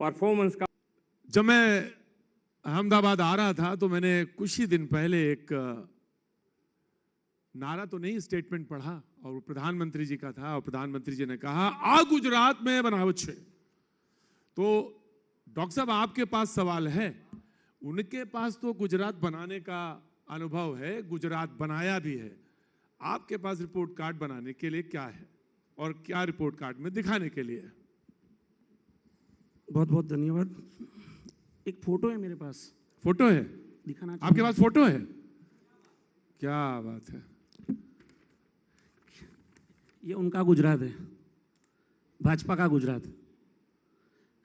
Performance का। जब मैं अहमदाबाद आ रहा था तो मैंने कुछ ही दिन पहले एक नारा तो नहीं, स्टेटमेंट पढ़ा और प्रधानमंत्री जी का था और प्रधानमंत्री जी ने कहा आ गुजरात में बनावट छे। तो डॉक्टर साहब आपके पास सवाल है, उनके पास तो गुजरात बनाने का अनुभव है, गुजरात बनाया भी है, आपके पास रिपोर्ट कार्ड बनाने के लिए क्या है और क्या रिपोर्ट कार्ड में दिखाने के लिए है? बहुत बहुत धन्यवाद। एक फोटो है मेरे पास, फोटो है दिखाना आपके पास? फोटो है, क्या बात है। ये उनका गुजरात है, भाजपा का गुजरात,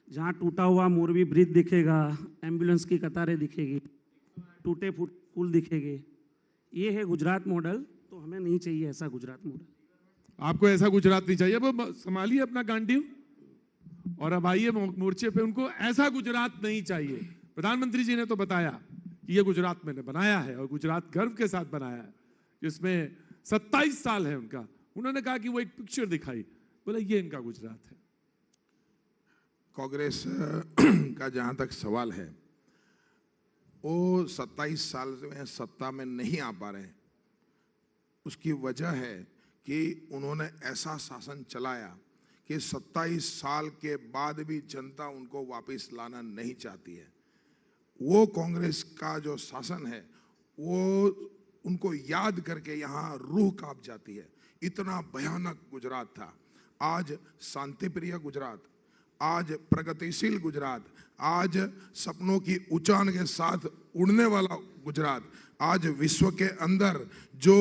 जहाँ टूटा हुआ मोरबी ब्रिज दिखेगा, एम्बुलेंस की कतारें दिखेगी, टूटे फूटे पुल दिखेंगे। ये है गुजरात मॉडल। तो हमें नहीं चाहिए ऐसा गुजरात मॉडल। आपको ऐसा गुजरात नहीं चाहिए। अब संभालिए अपना गांडीव और अब आइए मोर्चे पे। उनको ऐसा गुजरात नहीं चाहिए। प्रधानमंत्री जी ने तो बताया कि ये गुजरात मैंने बनाया है और गुजरात गर्व के साथ बनाया है, जिसमें 27 साल है उनका। उन्होंने कहा कि वो एक पिक्चर दिखाई, बोला ये इनका गुजरात है। कांग्रेस का जहां तक सवाल है, वो 27 साल में सत्ता में नहीं आ पा रहे। उसकी वजह है कि उन्होंने ऐसा शासन चलाया कि 27 साल के बाद भी जनता उनको वापस लाना नहीं चाहती है। वो कांग्रेस का जो शासन है वो उनको याद करके यहाँ रूह कांप जाती है। इतना भयानक गुजरात था। आज शांतिप्रिय गुजरात, आज प्रगतिशील गुजरात, आज सपनों की उड़ान के साथ उड़ने वाला गुजरात, आज विश्व के अंदर जो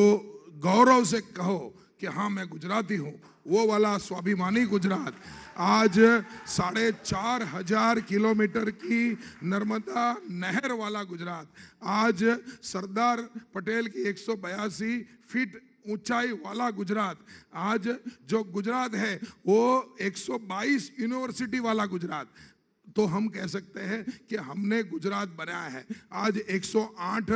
गौरव से कहो कि हाँ मैं गुजराती हूँ, वो वाला स्वाभिमानी गुजरात, आज 4,500 किलोमीटर की नर्मदा नहर वाला गुजरात, आज सरदार पटेल की 182 फीट ऊंचाई वाला गुजरात, आज जो गुजरात है वो 122 यूनिवर्सिटी वाला गुजरात। तो हम कह सकते हैं कि हमने गुजरात बनाया है। आज 108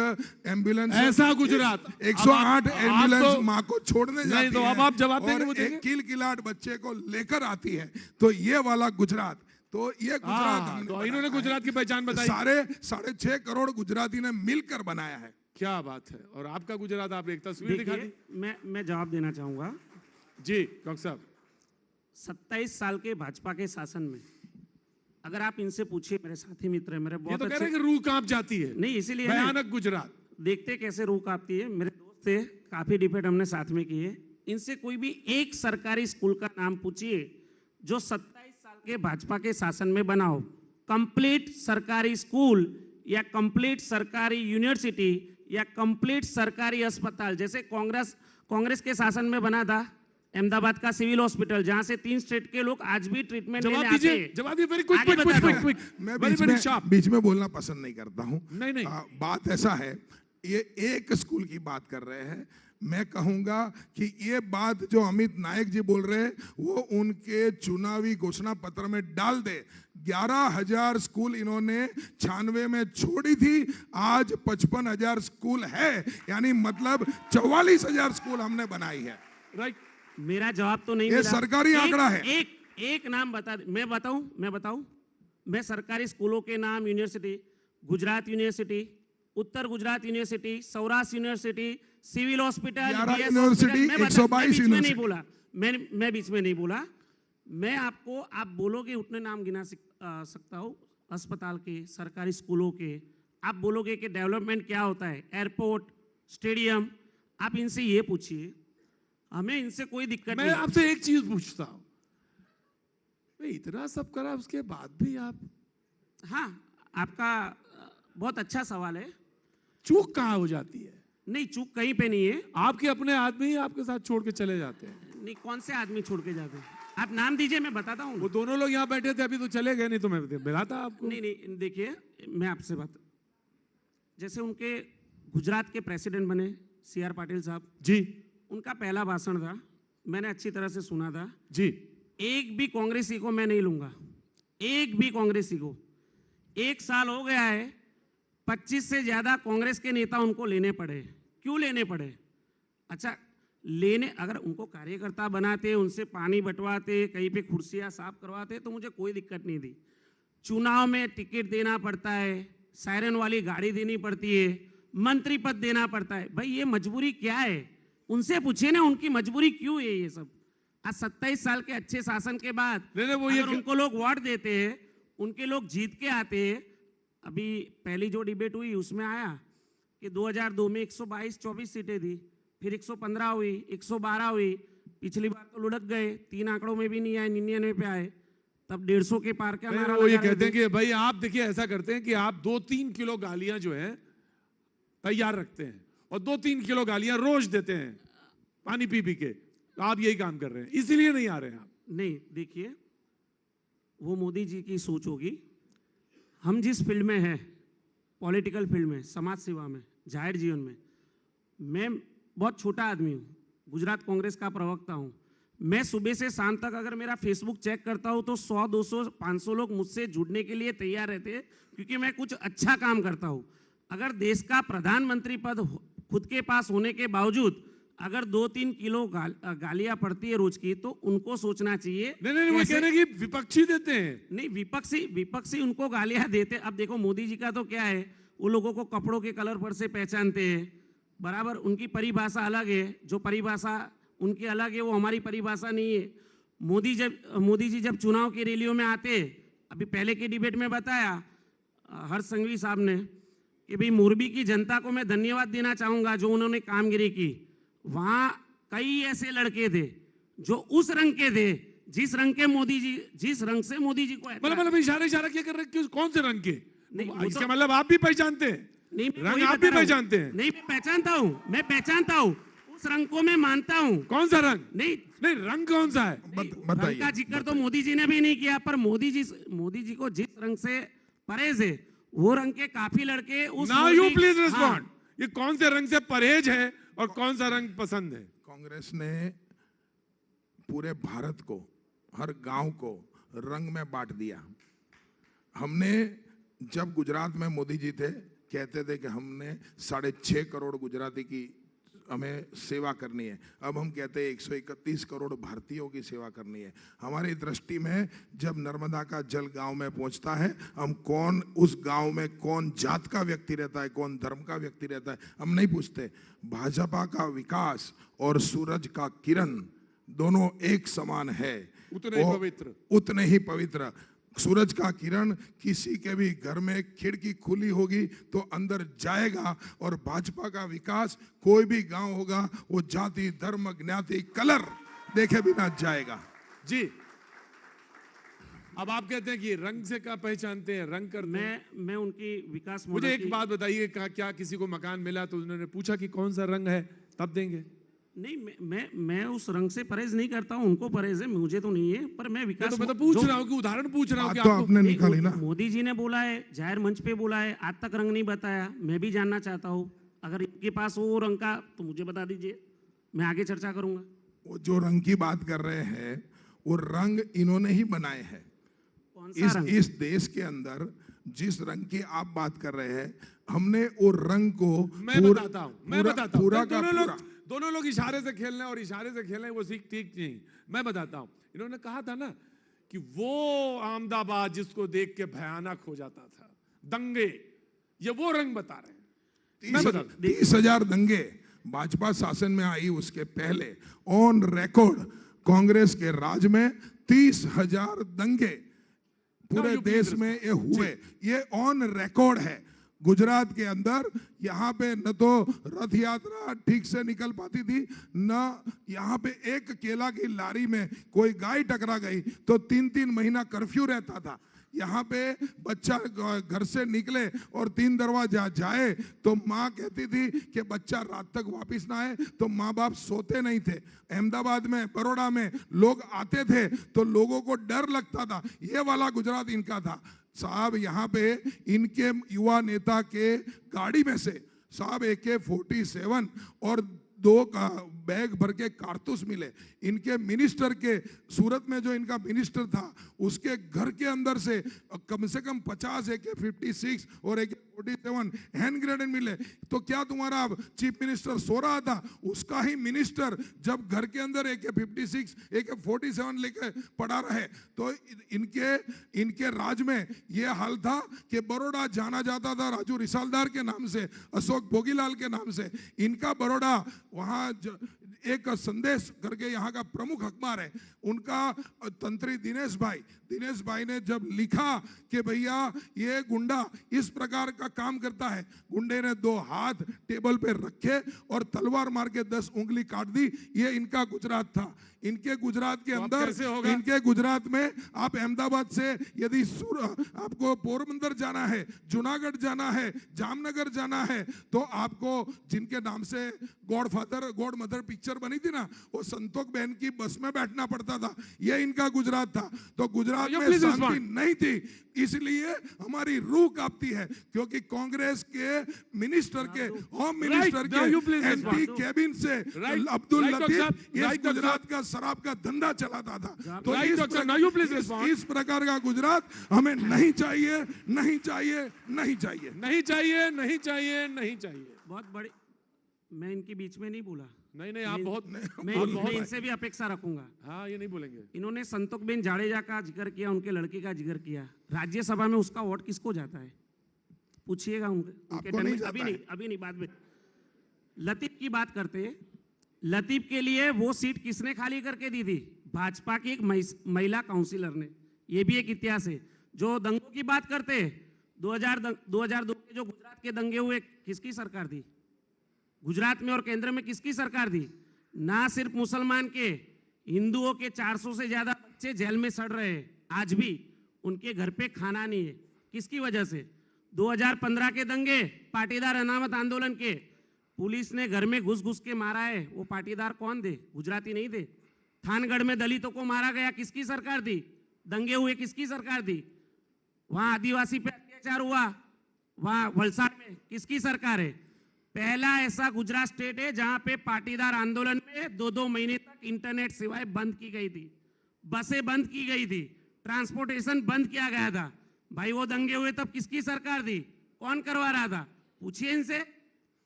एम्बुलेंस, ऐसा गुजरात, 108 एम्बुलेंस माँ को छोड़ने जाती है। तो अब आप जवाब देंगे, वो और देंगे। एक किलकिलाट बच्चे को लेकर आती है। तो ये वाला गुजरात, तो ये गुजरात हमने तो इन्होंने गुजरात की पहचान बताई। 6.5 करोड़ गुजराती ने मिलकर बनाया है। क्या बात है। और आपका गुजरात, आपने एक तस्वीर दिखा दी। मैं जवाब देना चाहूंगा जी डॉक्टर साहब। 27 साल के भाजपा के शासन में अगर आप इनसे पूछिए, मेरे साथी मित्र है, मेरे ये बहुत तो कह अच्छे, रहे हैं कि रूह कांप जाती है। नहीं इसीलिए ना, भयानक गुजरात। देखते कैसे रूह कांपती है। मेरे दोस्त थे, काफी डिबेट हमने साथ में किए। इनसे कोई भी एक सरकारी स्कूल का नाम पूछिए जो 27 साल के भाजपा के शासन में बना हो। कंप्लीट सरकारी स्कूल या कंप्लीट सरकारी यूनिवर्सिटी या कंप्लीट सरकारी अस्पताल, जैसे कांग्रेस के शासन में बना था अहमदाबाद का सिविल हॉस्पिटल, जहां से 3 स्टेट के लोग आज भी ट्रीटमेंट लेने आते हैं। जवाब दीजिए। Very quick. मैं बीच में बोलना पसंद नहीं करता हूं। नहीं। बात ऐसा है, ये एक स्कूल की बात कर रहे हैं। मैं कहूंगा कि ये बात जो अमित नायक जी बोल रहे हैं वो उनके चुनावी घोषणा पत्र में डाल दे। 11,000 स्कूल इन्होंने 96 में छोड़ी थी, आज 55,000 स्कूल है, यानी मतलब 44,000 स्कूल हमने बनाई है। राइट। मेरा जवाब तो नहीं ये मिला। सरकारी आंकड़ा है। एक नाम बता दे। मैं बताऊं मैं सरकारी स्कूलों के नाम, यूनिवर्सिटी, गुजरात यूनिवर्सिटी, उत्तर Gujarat university, Saurashtra university, civil hospital, university, 122 university बोला। मैं बीच में नहीं बोला। मैं आपको, आप बोलोगे उतने नाम गिना सकता हूँ अस्पताल के, सरकारी स्कूलों के। आप बोलोगे कि डेवलपमेंट क्या होता है, एयरपोर्ट, स्टेडियम, आप इनसे ये पूछिए। हमें इनसे कोई दिक्कत नहीं। मैं आपसे एक चीज पूछता हूं, इतना सब करा उसके बाद भी आप। हाँ, आपका बहुत अच्छा सवाल है। चूक कहाँ हो जाती है? नहीं, चूक कहीं पे नहीं है। आपके अपने आदमी आपके साथ छोड़ के चले जाते हैं। नहीं, कौन से आदमी छोड़ के जाते हैं? आप नाम दीजिए, मैं बताता हूँ। वो दोनों लोग यहाँ बैठे थे, अभी तो चले गए, नहीं तो मैं मिलाता आपको। नहीं, देखिए मैं आपसे बात, जैसे उनके गुजरात के प्रेसिडेंट बने CR पाटिल साहब जी, उनका पहला भाषण था, मैंने अच्छी तरह से सुना था जी। एक भी कांग्रेसी को मैं नहीं लूंगा, एक भी कांग्रेसी को। 1 साल हो गया है, 25 से ज्यादा कांग्रेस के नेता उनको लेने पड़े। क्यों लेने पड़े? अच्छा, अगर उनको कार्यकर्ता बनाते, उनसे पानी बंटवाते, कहीं पे कुर्सियां साफ करवाते तो मुझे कोई दिक्कत नहीं थी। चुनाव में टिकट देना पड़ता है, सायरन वाली गाड़ी देनी पड़ती है, मंत्री पद देना पड़ता है। भाई ये मजबूरी क्या है? उनसे पूछिए ना, उनकी मजबूरी क्यों है ये सब? आज 27 साल के अच्छे शासन के बाद अगर उनको लोग वोट देते हैं, उनके लोग जीत के आते हैं। अभी पहली जो डिबेट हुई उसमें आया कि 2002 में 122-24 सीटें थी, फिर 115 हुई, 112 हुई, पिछली बार तो लुढ़क गए, 3 आंकड़ों में भी नहीं आए, 99 पे आए, तब 150 के पार का नारा वो ये लगा रहे कहते हैं थे। कि भाई आप देखिए ऐसा करते हैं कि आप 2-3 किलो गालियां जो है तैयार रखते हैं और 2-3 किलो गालियां रोज देते हैं पानी पी पी के। तो आप यही काम कर रहे हैं, इसीलिए नहीं आ रहे हैं आप। नहीं, देखिए वो मोदी जी की सोच होगी। हम जिस फील्ड में हैं, पॉलिटिकल फील्ड में, समाज सेवा में, जाहिर जीवन में, मैं बहुत छोटा आदमी हूँ, गुजरात कांग्रेस का प्रवक्ता हूँ। मैं सुबह से शाम तक अगर मेरा फेसबुक चेक करता हूँ तो 100, 200, 500 लोग मुझसे जुड़ने के लिए तैयार रहते हैं, क्योंकि मैं कुछ अच्छा काम करता हूँ। अगर देश का प्रधानमंत्री पद खुद के पास होने के बावजूद अगर 2-3 किलो गालियां पड़ती है रोज की, तो उनको सोचना चाहिए। नहीं, वो कह रहे हैं कि विपक्षी देते हैं। नहीं, विपक्षी उनको गालियां देते। अब देखो मोदी जी का तो क्या है, वो लोगों को कपड़ों के कलर पर से पहचानते हैं, बराबर। उनकी परिभाषा अलग है, जो परिभाषा उनकी अलग है वो हमारी परिभाषा नहीं है। मोदी जी जब चुनाव की रैलियों में आते, अभी पहले की डिबेट में बताया हर्ष संघवी साहब ने कि भाई मोरबी की जनता को मैं धन्यवाद देना चाहूंगा जो उन्होंने कामगिरी की। वहां कई ऐसे लड़के थे जो उस रंग के थे जिस रंग से मोदी जी को मतलब इशारा क्या कर रहे हैं? कौन से रंग के? नहीं, इसका मतलब आप भी पहचानते हैं? नहीं, रंग आप भी पहचानते हैं? नहीं, मैं पहचानता हूँ उस रंग को, मैं मानता हूँ। कौन सा रंग? नहीं, रंग कौन सा है? रंग का जिक्र तो मोदी जी ने भी नहीं किया, पर मोदी जी को जिस रंग से परहेज है वो रंग के काफी लड़के उस नाउ यू प्लीज हाँ। रिस्पॉन्ड। ये कौन से रंग से परहेज है और कौन सा रंग पसंद है? कांग्रेस ने पूरे भारत को, हर गांव को रंग में बांट दिया। हमने जब गुजरात में मोदी जी थे, कहते थे कि हमने 6.5 करोड़ गुजराती की हमें सेवा करनी है। अब हम कहते हैं 131 करोड़ भारतीयों की सेवा करनी है। हमारी दृष्टि में जब नर्मदा का जल गांव में पहुंचता है, हम कौन उस गांव में कौन जात का व्यक्ति रहता है, कौन धर्म का व्यक्ति रहता है, हम नहीं पूछते। भाजपा का विकास और सूरज का किरण दोनों एक समान है, उतने ही पवित्र। सूरज का किरण किसी के भी घर में खिड़की खुली होगी तो अंदर जाएगा, और भाजपा का विकास कोई भी गांव होगा वो जाति, धर्म, ज्ञाति, कलर देखे बिना जाएगा। जी, अब आप कहते हैं कि रंग से क्या पहचानते हैं, रंग करते हैं। मैं उनकी विकास मुझे एक बात बताइए, क्या किसी को मकान मिला तो उन्होंने पूछा कि कौन सा रंग है, तब देंगे? नहीं, मैं उस रंग से परहेज नहीं करता हूं, उनको परहेज है, मुझे तो नहीं है। पर मैं विकास तो मैं तो पूछ रहा हूं कि उदाहरण पूछ रहा हूं कि तो आपने निकाली ना। मोदी जी ने बोला है, जाहिर मंच पे बोला है, आज तक रंग नहीं बताया। मैं भी जानना चाहता हूं, अगर इनके पास वो रंग का तो मुझे बता दीजिए, मैं आगे चर्चा करूंगा। वो जो रंग की बात कर रहे हैं वो रंग इन्होंने ही बनाए हैं। कौन सा रंग? इस देश के अंदर जिस रंग की आप बात कर रहे हैं, हमने वो रंग को मैं बताता हूं पूरा का पूरा। दोनों लोग इशारे से खेलना और इशारे से खेलना वो सीख ठीक नहीं। मैं बताता हूं, इन्होंने कहा था ना कि वो अहमदाबाद जिसको देख के भयानक हो जाता था, दंगे, ये वो रंग बता रहे हैं। 30,000 दंगे भाजपा शासन में आई, उसके पहले ऑन रिकॉर्ड कांग्रेस के राज में 30,000 दंगे पूरे देश में ये हुए। ये ऑन रिकॉर्ड है। गुजरात के अंदर यहाँ पे न तो रथ यात्रा ठीक से निकल पाती थी, न यहाँ पे एक केला की लारी में कोई गाय टकरा गई तो 3-3 महीना कर्फ्यू रहता था। यहाँ पे बच्चा घर से निकले और 3 दरवाजा जाए तो माँ कहती थी कि बच्चा रात तक वापस ना आए, तो माँ बाप सोते नहीं थे। अहमदाबाद में, बड़ौदा में लोग आते थे तो लोगों को डर लगता था। ये वाला गुजरात इनका था साहब। यहाँ पे इनके युवा नेता के गाड़ी में से साहब AK-47 और 2 का बैग भर के कारतूस मिले। इनके मिनिस्टर के, सूरत में जो इनका मिनिस्टर था उसके घर के अंदर से कम 50 AK-56 और AK-47 हैंड ग्रेनेड मिले। तो क्या तुम्हारा चीफ मिनिस्टर सो रहा था? उसका ही मिनिस्टर जब घर के अंदर AK-56 AK-47 लेके पड़ा रहे तो इनके राज में यह हाल था कि बड़ौदा जाना जाता था राजू रिसालदार के नाम से, अशोक भोगीलाल के नाम से। इनका बड़ौदा, वहां एक संदेश करके यहाँ का प्रमुख अखबार है, उनका तंत्री दिनेश भाई ने जब लिखा कि भैया ये गुंडा इस प्रकार का काम करता है, गुंडे ने 2 हाथ टेबल पे रखे और तलवार मार के 10 उंगली काट दी। ये इनका गुजरात था। इनके गुजरात के अंदर, इनके गुजरात में आप अहमदाबाद से यदि आपको पोरबंदर जाना है, जूनागढ़ जाना है, जामनगर जाना है, तो आपको जिनके नाम से गॉड मदर पिक्चर बनी थी ना, वो संतोष बहन की बस में बैठना पड़ता था। ये इनका गुजरात था। तो गुजरात में शांति नहीं थी, इसलिए हमारी रूह कांपती है, क्योंकि कांग्रेस के मिनिस्टर के, होम मिनिस्टर के एंटी कैबिन से अब्दुल लतीफ इस गुजरात का शराब का धंधा चलाता था। तो इस प्रकार का गुजरात हमें नहीं चाहिए, नहीं चाहिए, नहीं चाहिए, नहीं चाहिए, नहीं चाहिए, नहीं चाहिए। बहुत बड़ी, मैं इनके बीच में नहीं बोला। नहीं, आप बहुत, मैं इनसे भी अपेक्षा रखूंगा। हाँ, ये नहीं बोलेंगे। इन्होंने संतोषबेन जाडेजा का जिक्र किया, उनके लड़के का जिक्र किया। राज्यसभा में उसका वोट किसको जाता है? पूछिएगा उनके अभी नहीं, बाद में। लतीफ की बात करते हैं। लतीफ के लिए वो सीट किसने खाली करके दी थी? भाजपा की एक महिला काउंसिलर ने। ये भी एक इतिहास है। जो दंगों की बात करते हैं, 2002 के जो गुजरात के दंगे हुए, किसकी सरकार थी? गुजरात में और केंद्र में किसकी सरकार थी? ना सिर्फ मुसलमान के, हिंदुओं के 400 से ज्यादा बच्चे जेल में सड़ रहे हैं। आज भी उनके घर पे खाना नहीं है। किसकी वजह से? 2015 के दंगे, पाटीदार अनामत आंदोलन के, पुलिस ने घर में घुस घुस के मारा है। वो पाटीदार कौन थे? गुजराती नहीं थे। थानगढ़ में दलितों को मारा गया, किसकी सरकार थी? दंगे हुए, किसकी सरकार थी? वहां आदिवासी पे अत्याचार हुआ, वहां वलसाड़ में किसकी सरकार है? पहला ऐसा गुजरात स्टेट है जहां पे पाटीदार आंदोलन में 2-2 महीने तक इंटरनेट सेवाएं बंद की गई थी, बसें बंद की गई थी, ट्रांसपोर्टेशन बंद किया गया था। भाई वो दंगे हुए तब किसकी सरकार थी? कौन करवा रहा था? पूछिए इनसे।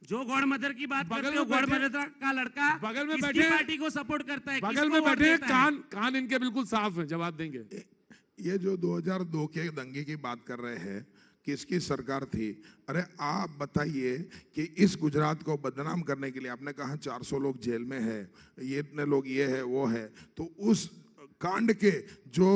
जो गॉड मदर की बात करते हो, गॉड मदर का लड़का बगल में किसकी पार्टी को सपोर्ट करता है? बगल में बैठे, कान इनके बिल्कुल साफ है, जवाब देंगे। ये जो 2002 के दंगे की बात कर रहे हैं, किसकी सरकार थी? अरे आप बताइए कि इस गुजरात को बदनाम करने के लिए, आपने कहा 400 लोग जेल में है, ये इतने लोग ये है वो है, तो उस कांड के जो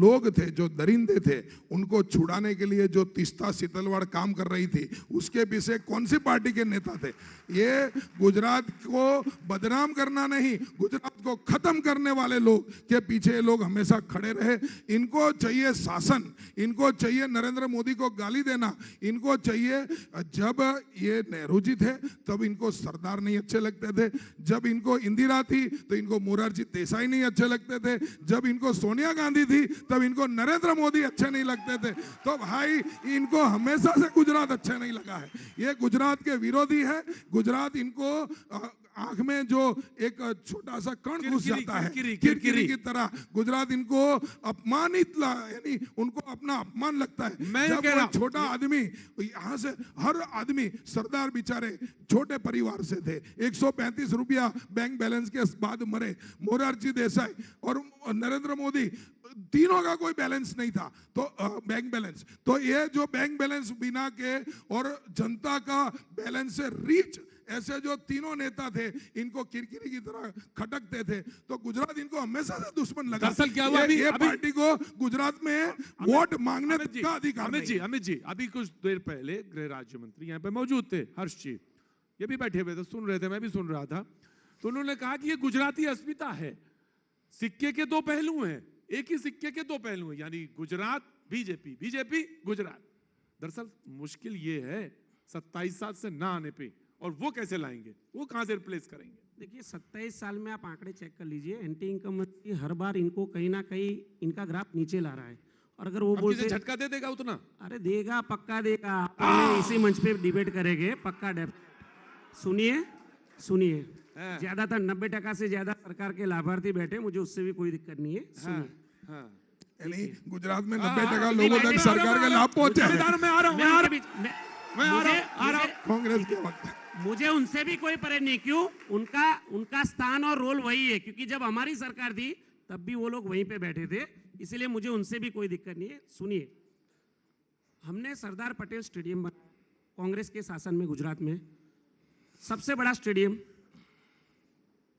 लोग थे, जो दरिंदे थे, उनको छुड़ाने के लिए जो तीस्ता सीतलवाड़ काम कर रही थी, उसके पीछे कौन सी पार्टी के नेता थे? ये गुजरात को बदनाम करना नहीं, गुजरात को खत्म करने वाले लोग के पीछे लोग हमेशा खड़े रहे। इनको चाहिए शासन, इनको चाहिए नरेंद्र मोदी को गाली देना, इनको चाहिए। जब ये नेहरू जी थे तब इनको सरदार नहीं अच्छे लगते थे, जब इनको इंदिरा थी तो इनको मोरारजी देसाई नहीं अच्छे लगते थे, जब इनको सोनिया गांधी थी तब इनको नरेंद्र मोदी अच्छे नहीं लगते थे। तो भाई इनको हमेशा से गुजरात अच्छा नहीं लगा है। ये गुजरात के विरोधी है। गुजरात इनको आंख में जो एक छोटा सा कण घुस जाता है, किरकिरी की तरह, गुजरात इनको अपमानित, यानी उनको अपना अपमान लगता है। जब वो छोटा आदमी, यहाँ से हर आदमी, सरदार बेचारे छोटे परिवार से थे, 135 रुपया बैंक बैलेंस के बाद मरे। मोरारजी देसाई और नरेंद्र मोदी, तीनों का कोई बैलेंस नहीं था, तो बैंक बैलेंस, तो ये जो बैंक बैलेंस बिना के और जनता का बैलेंस से रीच, ऐसे जो तीनों नेता थे, इनको किरकिरी की तरह खटकते थे। तो गुजरात इनको हमेशा से दुश्मन लगा। दरअसल क्या हुआ, ये पार्टी को गुजरात में वोट मांगने का अधिकार नहीं। अमित जी, अभी कुछ देर पहले गृह राज्य मंत्री यहाँ पे मौजूद थे, हर्ष जी, ये भी बैठे हुए थे, सुन रहे थे, मैं भी सुन रहा था। तो उन्होंने कहा कि ये गुजराती अस्मिता है, सिक्के के 2 पहलू हैं, एक ही सिक्के के 2 पहलू हैं, यानी गुजरात बीजेपी, बीजेपी गुजरात। दरअसल मुश्किल ये है 27 साल से ना आने पे, और वो कैसे लाएंगे, वो कहां से रिप्लेस करेंगे? देखिए 27 साल में आप आंकड़े चेक कर लीजिए, एंटी इनकम्बेंसी हर बार इनको कहीं ना कहीं इनका ग्राफ नीचे ला रहा है। और अगर वो बोलते झटका दे देगा उतना, अरे देगा, पक्का देगा। इसी मंच पे डिबेट करेंगे, पक्का। सुनिए सुनिए हाँ। ज्यादातर 90% से ज्यादा सरकार के लाभार्थी बैठे, मुझे उससे भी कोई दिक्कत नहीं है। सुनिए। हाँ। यानी गुजरात में हाँ, 90% हाँ, लोगों नहीं, तक मैं सरकार का लाभ पहुंचा है। मैं आ रहा हूँ, मैं मैं आ उनके रहा बीच मैं आ रहा हूँ, कांग्रेस के वक्त मुझे उनसे भी कोई परहेज नहीं। क्यों? उनका स्थान और रोल वही है, क्योंकि जब हमारी सरकार थी तब भी वो लोग वहीं पे बैठे थे, इसलिए मुझे उनसे भी कोई दिक्कत नहीं है। सुनिए, हमने सरदार पटेल स्टेडियम बनाया कांग्रेस के शासन में गुजरात में, सबसे बड़ा स्टेडियम।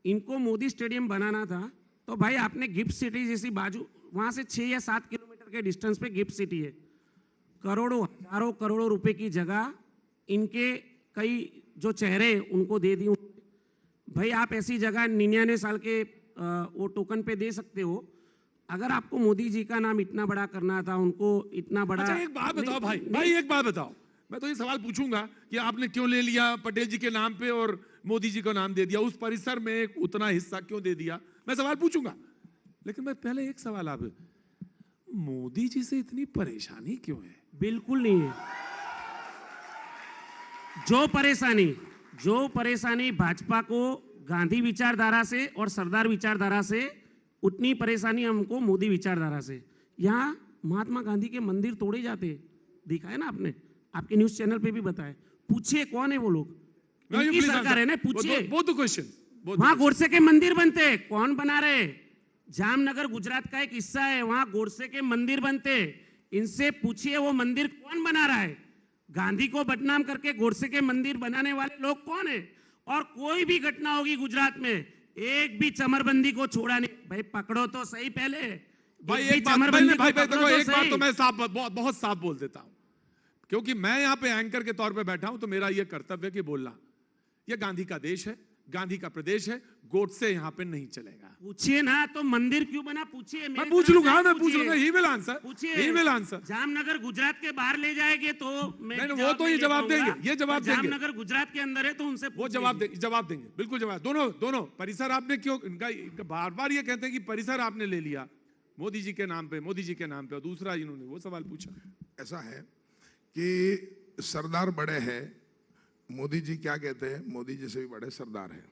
इनको मोदी स्टेडियम बनाना था तो भाई आपने गिफ्ट सिटी जैसी बाजू, वहां से 6 या 7 किलोमीटर के डिस्टेंस पे गिफ्ट सिटी है, करोड़ों हजारों करोड़ों रुपए की जगह इनके कई जो चेहरे उनको दे दी। भाई आप ऐसी जगह 99 साल के वो टोकन पे दे सकते हो। अगर आपको मोदी जी का नाम इतना बड़ा करना था, उनको इतना बड़ा। अच्छा एक बात बताओ भाई एक बात बताओ, मैं तो ये सवाल पूछूंगा कि आपने क्यों ले लिया पटेल जी के नाम पे और मोदी जी का नाम दे दिया, उस परिसर में उतना हिस्सा क्यों दे दिया, मैं सवाल पूछूंगा। लेकिन मैं पहले एक सवाल, आप मोदी जी से इतनी परेशानी क्यों है? बिल्कुल नहीं है। जो परेशानी भाजपा को गांधी विचारधारा से और सरदार विचारधारा से, उतनी परेशानी हमको मोदी विचारधारा से। यहाँ महात्मा गांधी के मंदिर तोड़े जाते, दिखाए ना आपने, आपके न्यूज चैनल पे भी बताए। पूछिए कौन है वो लोग, इनकी सरकार है ना, पूछिए। वो तो क्वेश्चन, वहां गोडसे के मंदिर बनते, कौन बना रहे? जामनगर गुजरात का एक हिस्सा है, वहां गोडसे के मंदिर बनते। इनसे पूछिए वो मंदिर कौन बना रहा है? गांधी को बदनाम करके गोडसे के मंदिर बनाने वाले लोग कौन है? और कोई भी घटना होगी गुजरात में, एक भी चमरबंदी को छोड़ा नहीं। भाई पकड़ो तो सही पहले भाई एक बात तो मैं बहुत साफ बोल देता हूं, क्योंकि मैं यहाँ पे एंकर के तौर पे बैठा हूं, तो मेरा ये कर्तव्य कि बोलना, ये गांधी का देश है, गांधी का प्रदेश है, गोडसे यहाँ पे नहीं चलेगा। पूछिए ना, तो मंदिर क्यों बना? पूछिए। मैं पूछ लूंगा, ही विल आंसर। पूछिए। जामनगर गुजरात के बाहर ले जाएंगे तो मैं वो तो ये जवाब देंगे, ये जवाब देंगे। जामनगर गुजरात के अंदर है तो उनसे वो जवाब देंगे, बिल्कुल जवाब। दोनों परिसर आपने क्यों, इनका बार बार ये कहते हैं कि परिसर आपने ले लिया मोदी जी के नाम पे, और दूसरा इन्होंने वो सवाल पूछा। ऐसा है कि सरदार बड़े हैं, मोदी जी क्या कहते हैं, मोदी जी से भी बड़े सरदार हैं।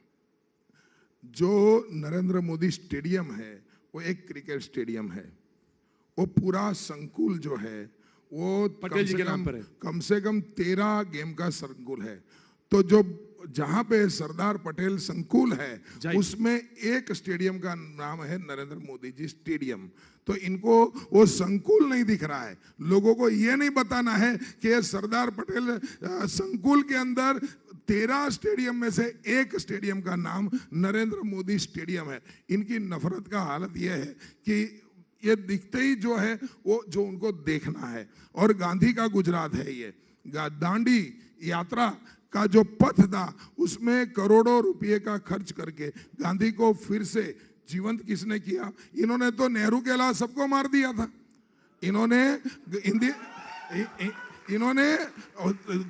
जो नरेंद्र मोदी स्टेडियम है वो एक क्रिकेट स्टेडियम है, वो पूरा संकुल जो है वो पटेल जी के नाम पर है, कम से कम 13 गेम का संकुल है। तो जो जहां पे सरदार पटेल संकुल है उसमें एक स्टेडियम का नाम है नरेंद्र मोदी जी स्टेडियम। तो इनको वो संकुल नहीं दिख रहा है, लोगों को ये नहीं बताना है कि सरदार पटेल संकुल के अंदर 13 स्टेडियम में से एक स्टेडियम का नाम नरेंद्र मोदी स्टेडियम है। इनकी नफरत का हालत यह है कि ये दिखते ही जो है वो जो उनको देखना है। और गांधी का गुजरात है ये, दांडी यात्रा का जो पथ था उसमें करोड़ों रुपए का खर्च करके गांधी को फिर से जीवंत किसने किया? इन्होंने तो नेहरू के अलावा सबको मार दिया था। इन्होंने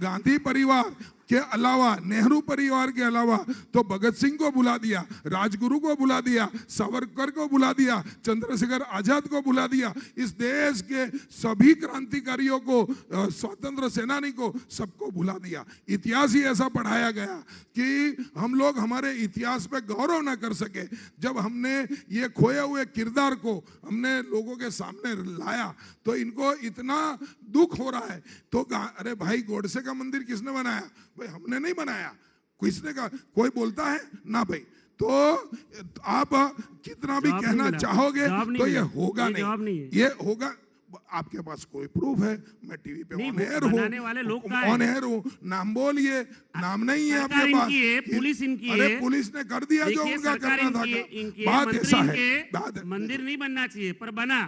गांधी परिवार के अलावा, नेहरू परिवार के अलावा तो भगत सिंह को बुला दिया, राजगुरु को बुला दिया, सावरकर को बुला दिया, चंद्रशेखर आजाद को बुला दिया। इस देश के सभी क्रांतिकारियों को, स्वतंत्र सेनानी को, सबको बुला दिया। इतिहास ही ऐसा पढ़ाया गया कि हम लोग हमारे इतिहास पे गौरव ना कर सके। जब हमने ये खोए हुए किरदार को हमने लोगों के सामने लाया तो इनको इतना दुख हो रहा है। तो अरे भाई, गोडसे का मंदिर किसने बनाया? भाई हमने नहीं बनाया, किसने कहा? कोई बोलता है ना भाई। तो आप कितना भी कहना चाहोगे तो ये होगा नहीं, ये होगा। आपके पास कोई प्रूफ है? मैं टीवी पे ऑन एयर हूँ, नाम बोलिए। नाम नहीं है आपके पास, पुलिस इनकी अरे पुलिस ने कर दिया जो उनका करना था। बात ऐसा है, मंदिर नहीं बनना चाहिए पर बना,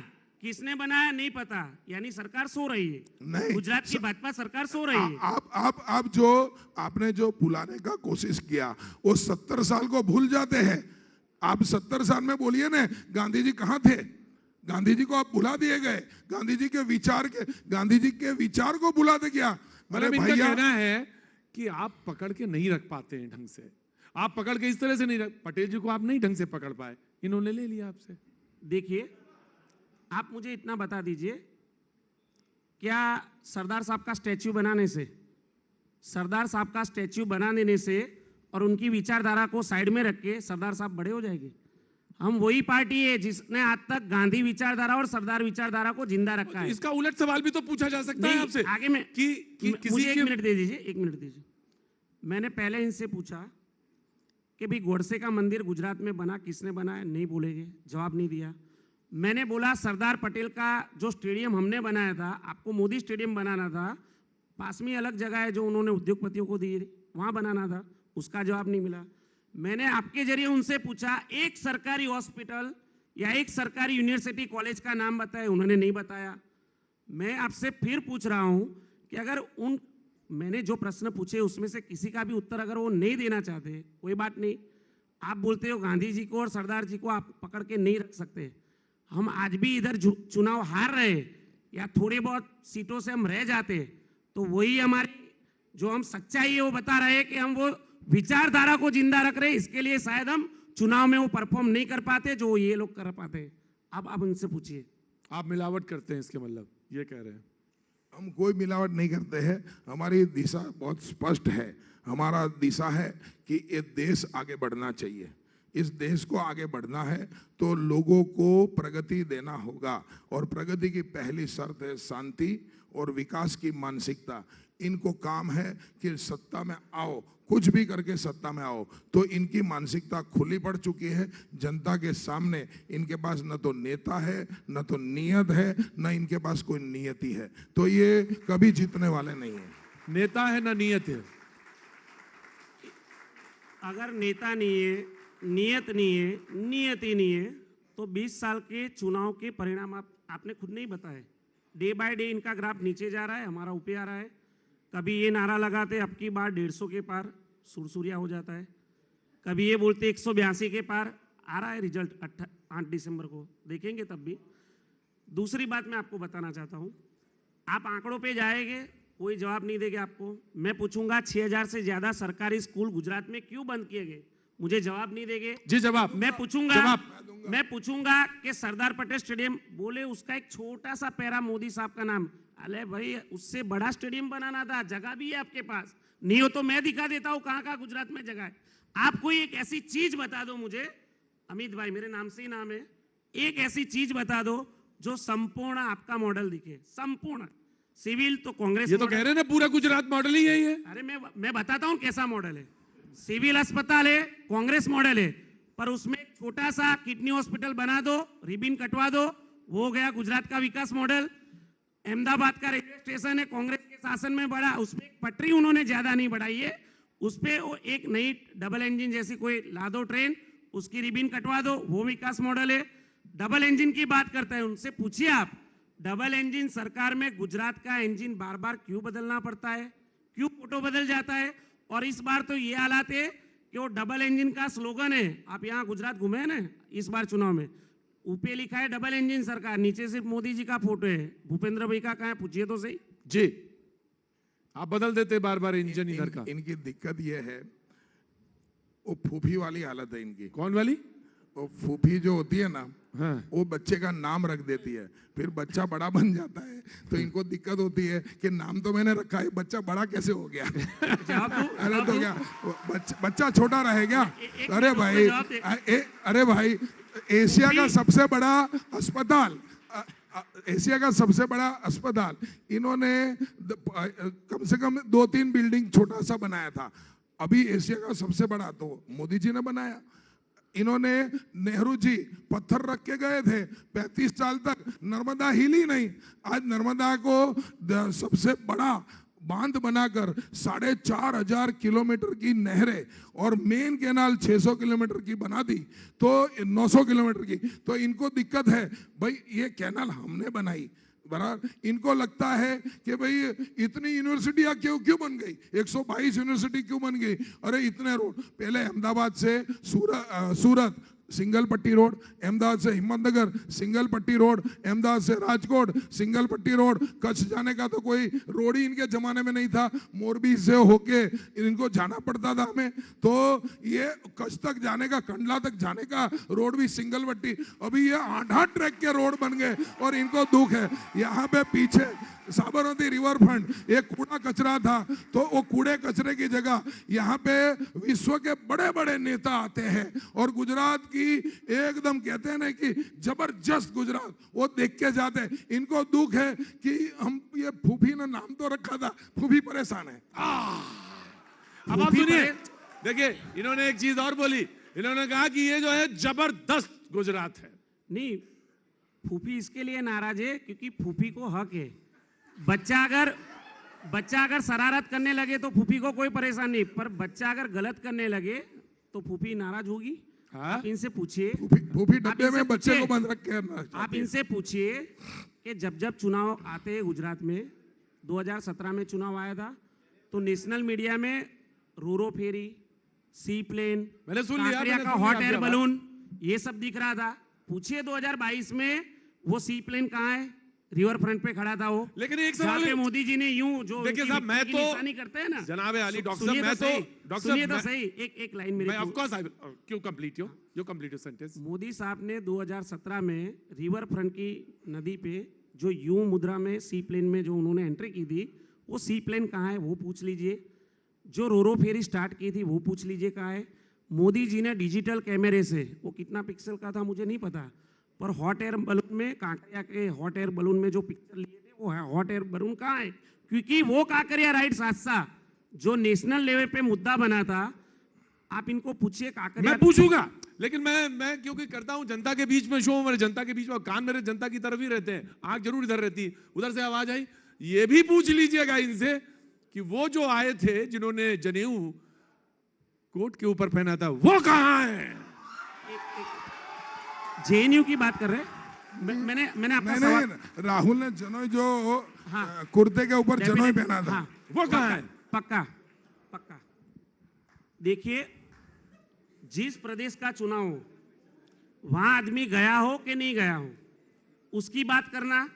किसने बनाया नहीं पता, यानी सरकार सो रही है। नहीं, गुजरात की भाजपा सरकार सो रही है। आप जो आपने जो भुलाने का कोशिश किया वो 70 साल को भूल जाते हैं। आप 70 साल में बोलिए ना, गांधी जी कहाँ थे? गांधी जी को आप भुला दिए गए। गांधी जी के विचार को भुलाते क्या? मेरा कहना है कि आप पकड़ के नहीं रख पाते हैं ढंग से, आप पकड़ के इस तरह से नहीं रख, पटेल जी को आप नहीं ढंग से पकड़ पाए, इन्होंने ले लिया आपसे। देखिए, आप मुझे इतना बता दीजिए, क्या सरदार साहब का स्टैच्यू बनाने से और उनकी विचारधारा को साइड में रख के सरदार साहब बड़े हो जाएंगे? हम वही पार्टी है जिसने आज तक गांधी विचारधारा और सरदार विचारधारा को जिंदा रखा है। इसका उलट सवाल भी तो पूछा जा सकता है आपसे आगे में कि मुझे एक मिनट दे दीजिए, एक मिनट दीजिए। मैंने पहले इनसे पूछा कि भाई गोडसे का मंदिर गुजरात में बना, किसने बनाया? नहीं बोलेंगे, जवाब नहीं दिया। मैंने बोला सरदार पटेल का जो स्टेडियम हमने बनाया था, आपको मोदी स्टेडियम बनाना था, पास में अलग जगह है जो उन्होंने उद्योगपतियों को दी, वहां बनाना था, उसका जवाब नहीं मिला। मैंने आपके जरिए उनसे पूछा एक सरकारी हॉस्पिटल या एक सरकारी यूनिवर्सिटी कॉलेज का नाम बताए, उन्होंने नहीं बताया। मैं आपसे फिर पूछ रहा हूं कि अगर मैंने जो प्रश्न पूछे उसमें से किसी का भी उत्तर अगर वो नहीं देना चाहते, कोई बात नहीं, आप बोलते हो गांधी जी को और सरदार जी को आप पकड़ के नहीं रख सकते। हम आज भी इधर चुनाव हार रहे या थोड़े बहुत सीटों से हम रह जाते तो वही हमारी जो हम सच्चाई है वो बता रहे हैं कि हम वो विचारधारा को जिंदा रख रहे हैं। इसके लिए शायद हम चुनाव में वो परफॉर्म नहीं कर पाते जो ये लोग कर पाते हैं। अब आप उनसे पूछिए। आप मिलावट करते हैं, इसके मतलब ये कह रहे हैं? हम कोई मिलावट नहीं करते हैं, हमारी दिशा बहुत स्पष्ट है। हमारा दिशा है कि ये देश आगे बढ़ना चाहिए। इस देश को आगे बढ़ना है तो लोगों को प्रगति देना होगा, और प्रगति की पहली शर्त है शांति और विकास की मानसिकता। इनको काम है कि सत्ता में आओ, कुछ भी करके सत्ता में आओ, तो इनकी मानसिकता खुली पड़ चुकी है जनता के सामने। इनके पास न तो नेता है, न तो नियत है, न इनके पास कोई नियति है, तो ये कभी जीतने वाले नहीं है। नेता है ना नियत है? अगर नेता नहीं है, नियत नहीं है, नियति नहीं है, तो 20 साल के चुनाव के परिणाम आपने खुद नहीं बताए। डे बाय डे इनका ग्राफ नीचे जा रहा है, हमारा ऊपर आ रहा है। कभी ये नारा लगाते अब की बार 150 के पार सुरसुरिया हो जाता है, कभी ये बोलते 182 के पार आ रहा है रिजल्ट 8 दिसंबर को देखेंगे तब भी। दूसरी बात मैं आपको बताना चाहता हूँ, आप आंकड़ों पे जाएंगे, कोई जवाब नहीं देगा आपको। मैं पूछूंगा 6000 से ज्यादा सरकारी स्कूल गुजरात में क्यों बंद किए गए, मुझे जवाब नहीं देंगे। जी जवाब मैं पूछूंगा कि सरदार पटेल स्टेडियम बोले उसका एक छोटा सा पैरा मोदी साहब का नाम। अरे भाई उससे बड़ा स्टेडियम बनाना था, जगह भी है आपके पास, नहीं हो तो मैं दिखा देता हूँ कहाँ कहाँ गुजरात में जगह है। आप कोई एक ऐसी चीज बता दो मुझे, अमित भाई मेरे नाम से ही नाम है, एक ऐसी चीज बता दो जो संपूर्ण आपका मॉडल दिखे। संपूर्ण सिविल तो कांग्रेस, ये तो कह रहे हैं ना पूरा गुजरात मॉडल ही यही है। अरे मैं बताता हूँ कैसा मॉडल है। सिविल अस्पताल है, कांग्रेस मॉडल है, पर उसमें एक छोटा सा किडनी हॉस्पिटल बना दो, रिबिन कटवा दो, वो हो गया गुजरात का विकास मॉडल। अहमदाबाद का रेलवे स्टेशन है, कांग्रेस के शासन में बढ़ा, उसमें एक पटरी उन्होंने ज्यादा नहीं बढ़ाई है, उसपे वो एक नई डबल इंजन जैसी कोई ला दो ट्रेन, उसकी रिबिन कटवा दो, वो विकास मॉडल है। डबल इंजन की बात करता है, उनसे पूछिए आप, डबल इंजन सरकार में गुजरात का इंजन बार बार क्यों बदलना पड़ता है, क्यों फोटो बदल जाता है? और इस बार तो ये हालात है कि वो डबल इंजन का स्लोगन है, आप यहाँ गुजरात घूमे हैं ना इस बार चुनाव में, ऊपर लिखा है डबल इंजन सरकार, नीचे सिर्फ मोदी जी का फोटो है, भूपेंद्र भाई का कहाँ है पूछिए तो सही। जी आप बदल देते बार बार इंजन इधर का। इनकी दिक्कत ये है, वो फूफी वाली हालत है इनकी। कौन वाली? वो फूफी जो होती है ना, हाँ। वो बच्चे का नाम रख देती है, फिर बच्चा बड़ा बन जाता है, तो इनको दिक्कत होती है कि नाम तो मैंने रखा है, बच्चा बड़ा कैसे हो गया? अरे तो क्या बच्चा छोटा रह गया? अरे भाई, अरे भाई, एशिया का सबसे बड़ा अस्पताल, एशिया का सबसे बड़ा अस्पताल इन्होंने कम से कम 2-3 बिल्डिंग छोटा सा बनाया था। अभी एशिया का सबसे बड़ा तो मोदी जी ने बनाया। इन्होंने, नेहरू जी पत्थर रख के गए थे, 35 साल तक नर्मदा हिली नहीं। आज नर्मदा को सबसे बड़ा बांध बनाकर 4,500 किलोमीटर की नहरें और मेन कैनाल 600 किलोमीटर की बना दी, तो 900 किलोमीटर की। तो इनको दिक्कत है भाई, ये कैनाल हमने बनाई, बराबर। इनको लगता है कि भाई इतनी यूनिवर्सिटियां क्यों बन गई, 122 यूनिवर्सिटी क्यों बन गई? अरे इतने रोड, पहले अहमदाबाद से सूरत, सिंगल पट्टी रोड, अहमदाबाद से हिम्मतनगर सिंगल पट्टी रोड, अहमदाबाद से राजकोट सिंगल पट्टी रोड। कच्छ जाने का तो कोई रोड ही इनके जमाने में नहीं था, मोरबी से होके इनको जाना पड़ता था हमें। तो ये कच्छ तक जाने का, कंडला तक जाने का रोड भी सिंगल पट्टी। अभी ये 8 ट्रैक के रोड बन गए और इनको दुख है। यहाँ पे पीछे साबरमती रिवर फ्रंट एक कूड़ा कचरा था, तो वो कूड़े कचरे की जगह यहाँ पे विश्व के बड़े बड़े नेता आते हैं और गुजरात की एकदम कहते हैं ना कि जबरदस्त गुजरात वो देख के जाते हैं। इनको दुख है कि हम ये फूफी ने नाम तो रखा था, फूफी परेशान है। अब आप सुनिए, देखिए इन्होंने एक चीज और बोली, इन्होंने कहा कि ये जो है जबरदस्त गुजरात है। नहीं, फूफी इसके लिए नाराज है क्योंकि फूफी को हक है। बच्चा अगर शरारत करने लगे तो फूफी को कोई परेशानी नहीं, पर बच्चा अगर गलत करने लगे तो फूफी नाराज होगी। हाँ? आप इनसे पूछिए, फूफी डब्बे में बच्चे को बंद रख के आप इनसे पूछिए कि जब चुनाव आते हैं गुजरात में, 2017 में चुनाव आया था तो नेशनल मीडिया में रोरो फेरी, सी प्लेन, मैंने सुन लिया, कांकरिया का हॉट एयर बलून, ये सब दिख रहा था। पूछिए 2022 में वो सी प्लेन कहाँ है? रिवर फ्रंट पे खड़ा था वो। लेकिन एक जहाँ सवाल पे मोदी जी ने यूं जो देखिए साहब, मैं तो निशानी करते हैं ना, जनाब आली डॉक्टर साहब, सुनिए मैं तो तो सही, डॉक्टर सुनिए साहब, तो सही, एक लाइन मेरी। मैं ऑफ कोर्स आई क्यों complete you complete your sentence. Modi साहब ने 2017 में रिवर फ्रंट की नदी पे जो यूं मुद्रा में सी प्लेन में जो उन्होंने एंट्री की थी, वो सी प्लेन कहाँ है वो पूछ लीजिए। जो रोरो फेरी स्टार्ट की थी वो पूछ लीजिए कहाँ है। मोदी जी ने डिजिटल कैमरे से, वो कितना पिक्सल का था मुझे नहीं पता, पर हॉट एयर बलून में, कांकरिया के हॉट एयर बलून में जो पिक्चर लिए थे वो हॉट एयर बलून कहाँ है? क्योंकि वो कांकरिया राइट्स हादसा जो नेशनल लेवल पे मुद्दा बना था, आप इनको पूछिए कांकरिया। मैं पूछूंगा, लेकिन मैं क्योंकि करता हूं जनता के बीच में शो, मेरे जनता के बीच में कान मेरे जनता की तरफ ही रहते हैं, आंख जरूर इधर रहती है, उधर से आवाज आई। ये भी पूछ लीजिएगा इनसे कि वो जो आए थे जिन्होंने जनेऊ कोट के ऊपर पहना था, वो कहाँ है? जेएनयू की बात कर रहे हैं। मैंने आपका सवाल, राहुल ने जनोई जो हाँ, कुर्ते के ऊपर जनोई पहना था, हाँ, वो कहाँ है? पक्का। देखिए, जिस प्रदेश का चुनाव हो वहां आदमी गया हो कि नहीं गया हो उसकी बात करना,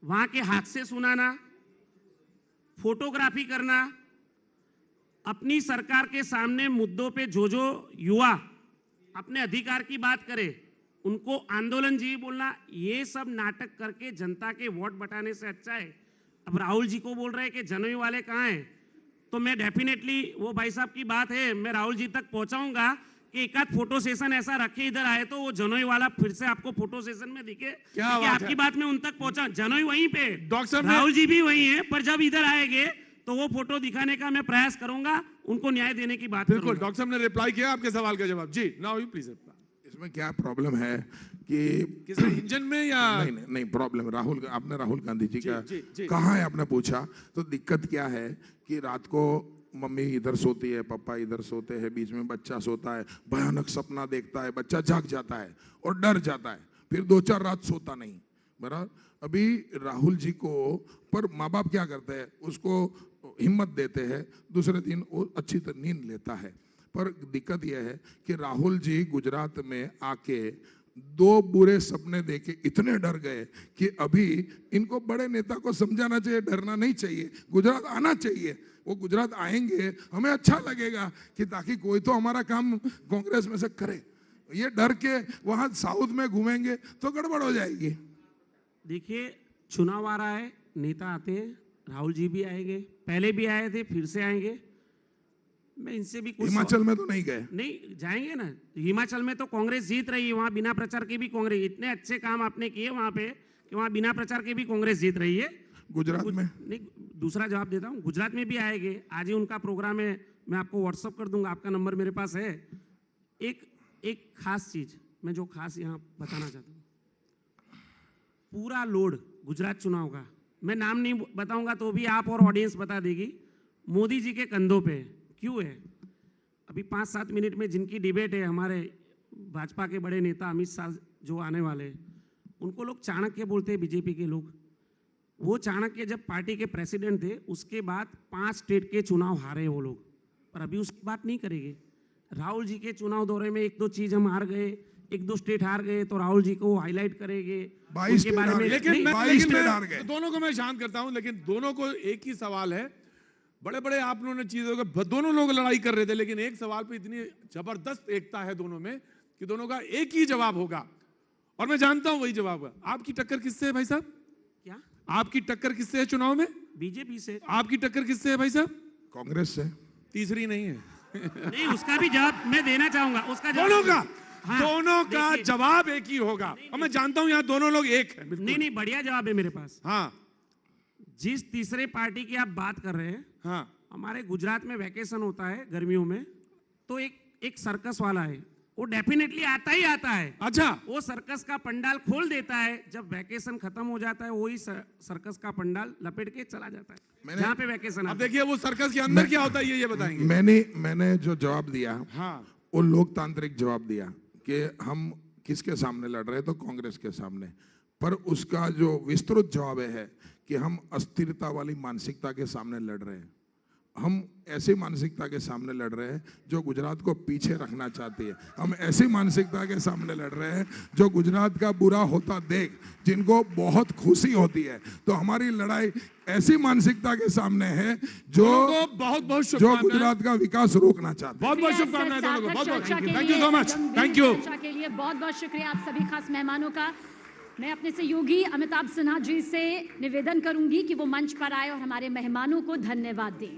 वहां के हादसे सुनाना, फोटोग्राफी करना, अपनी सरकार के सामने मुद्दों पे जो युवा अपने अधिकार की बात करे उनको आंदोलन जी बोलना, ये सब नाटक करके जनता के वोट बटाने से अच्छा है। अब राहुल जी को बोल रहे हैं कि जनोई वाले कहाँ हैं, तो मैं डेफिनेटली, वो भाई साहब की बात है, मैं राहुल जी तक पहुंचाऊंगा कि एक आध फोटो सेशन ऐसा रखे इधर आए तो वो जनोई वाला फिर से आपको फोटो सेशन में दिखे। क्या बात है? आपकी बात में उन तक पहुंचा, जनोई वहीं पे, डॉक्टर साहब राहुल जी भी वहीं है, पर जब इधर आएंगे तो वो फोटो दिखाने का मैं प्रयास करूंगा, उनको न्याय देने की बात बिल्कुल। करूंगा। डॉक्टर साहब ने रिप्लाई किया आपके सवाल का जवाब। जी, नाउ यू प्लीज। इसमें क्या प्रॉब्लम है कि किस इंजन में या नहीं प्रॉब्लम, आपने राहुल गांधी जी का जी। कहाँ है आपने पूछा, तो दिक्कत क्या है कि रात को मम्मी इधर सोती है, पापा इधर सोते हैं, बीच में बच्चा सोता है, भयानक सपना देखता है, बच्चा जाग जाता है और डर जाता है, फिर 2-4 रात सोता नहीं, बराबर। अभी राहुल जी को, पर माँ बाप क्या करते हैं, उसको हिम्मत देते हैं, दूसरे दिन वो अच्छी तरह नींद लेता है। पर दिक्कत यह है कि राहुल जी गुजरात में आके 2 बुरे सपने देके इतने डर गए कि अभी इनको बड़े नेता को समझाना चाहिए, डरना नहीं चाहिए, गुजरात आना चाहिए। वो गुजरात आएंगे, हमें अच्छा लगेगा कि ताकि कोई तो हमारा काम कांग्रेस में से करे। ये डर के वहां साउथ में घूमेंगे तो गड़बड़ हो जाएगी। देखिए, चुनाव आ रहा है, नेता आते हैं, राहुल जी भी आएंगे, पहले भी आए थे, फिर से आएंगे। मैं इनसे भी कुछ, हिमाचल में तो नहीं गए, नहीं जाएंगे ना। हिमाचल में तो कांग्रेस जीत रही है, वहां बिना प्रचार के भी कांग्रेस, इतने अच्छे काम आपने किए वहां पे कि वहां बिना प्रचार के भी कांग्रेस जीत रही है। गुजरात में नहीं, दूसरा जवाब देता हूँ, गुजरात में भी आएंगे। आज ही उनका प्रोग्राम है, मैं आपको व्हाट्सअप कर दूंगा, आपका नंबर मेरे पास है। एक खास चीज मैं जो खास यहाँ बताना चाहता हूँ, पूरा लोड गुजरात चुनाव का, मैं नाम नहीं बताऊंगा तो भी आप और ऑडियंस बता देगी, मोदी जी के कंधों पे क्यों है। अभी 5-7 मिनट में जिनकी डिबेट है, हमारे भाजपा के बड़े नेता अमित शाह जो आने वाले हैं, उनको लोग चाणक्य बोलते हैं, बीजेपी के लोग। वो चाणक्य जब पार्टी के प्रेसिडेंट थे, उसके बाद 5 स्टेट के चुनाव हारे वो लोग, पर अभी उसकी बात नहीं करेंगे। राहुल जी के चुनाव दौरे में एक दो चीज हम हार गए, एक दो स्टेट हार गए, तो राहुल जी को हाईलाइट करेंगे 22 उनके स्टेट बारे हार में। गए। लेकिन नहीं, मैं 22 लेकिन स्टेट मैं हार गए। दोनों को मैं शांत करता हूं, लेकिन दोनों को एक ही सवाल है। बड़े बड़े आप लोगों ने चीजों के दोनों लोग लड़ाई कर रहे थे, लेकिन एक सवाल पे इतनी जबरदस्त एकता है दोनों में कि दोनों का एक ही जवाब होगा, और मैं जानता हूं वही जवाब है। आपकी टक्कर किससे है भाई साहब? क्या आपकी टक्कर किससे है चुनाव में? बीजेपी से? आपकी टक्कर किससे है भाई साहब? कांग्रेस से। तीसरी नहीं है। नहीं, उसका भी जवाब मैं देना चाहूंगा, उसका जवाब दोनों का हाँ, दोनों का देखिए। जवाब एक ही होगा, और मैं जानता हूं यहाँ दोनों लोग एक है। बिल्कुल। नहीं नहीं, बढ़िया जवाब है मेरे पास। हाँ जिस तीसरे पार्टी की आप बात कर रहे हैं, हाँ हमारे गुजरात में वैकेशन होता है गर्मियों में, तो एक सर्कस वाला है, वो डेफिनेटली आता ही आता है। अच्छा, वो सर्कस का पंडाल खोल देता है, जब वैकेशन खत्म हो जाता है वही सर्कस का पंडाल लपेट के चला जाता है जहाँ पे वैकेशन अब आता है। देखिए वो सर्कस के अंदर क्या होता है ये बताएंगे। मैंने जो जवाब दिया हाँ वो लोकतांत्रिक जवाब दिया कि हम किसके सामने लड़ रहे हैं, तो कांग्रेस के सामने। पर उसका जो विस्तृत जवाब है कि हम अस्थिरता वाली मानसिकता के सामने लड़ रहे हैं। हम ऐसी मानसिकता के सामने लड़ रहे हैं जो गुजरात को पीछे रखना चाहती है। हम ऐसी मानसिकता के सामने लड़ रहे हैं जो गुजरात का बुरा होता देख जिनको बहुत खुशी होती है। तो हमारी लड़ाई ऐसी मानसिकता के सामने है जो बहुत बहुत जो शुभकामनाएं, गुजरात का विकास रोकना चाहती है। बहुत बहुत शुभकामनाएं दोनों को। बहुत बहुत चर्चा के थैंक यू लिए, सो मच, गंभीर थैंक यू। चर्चा के लिए बहुत बहुत शुक्रिया आप सभी खास मेहमानों का। मैं अपने सहयोगी अमिताभ सिन्हा जी से निवेदन करूंगी कि वो मंच पर आए और हमारे मेहमानों को धन्यवाद दें।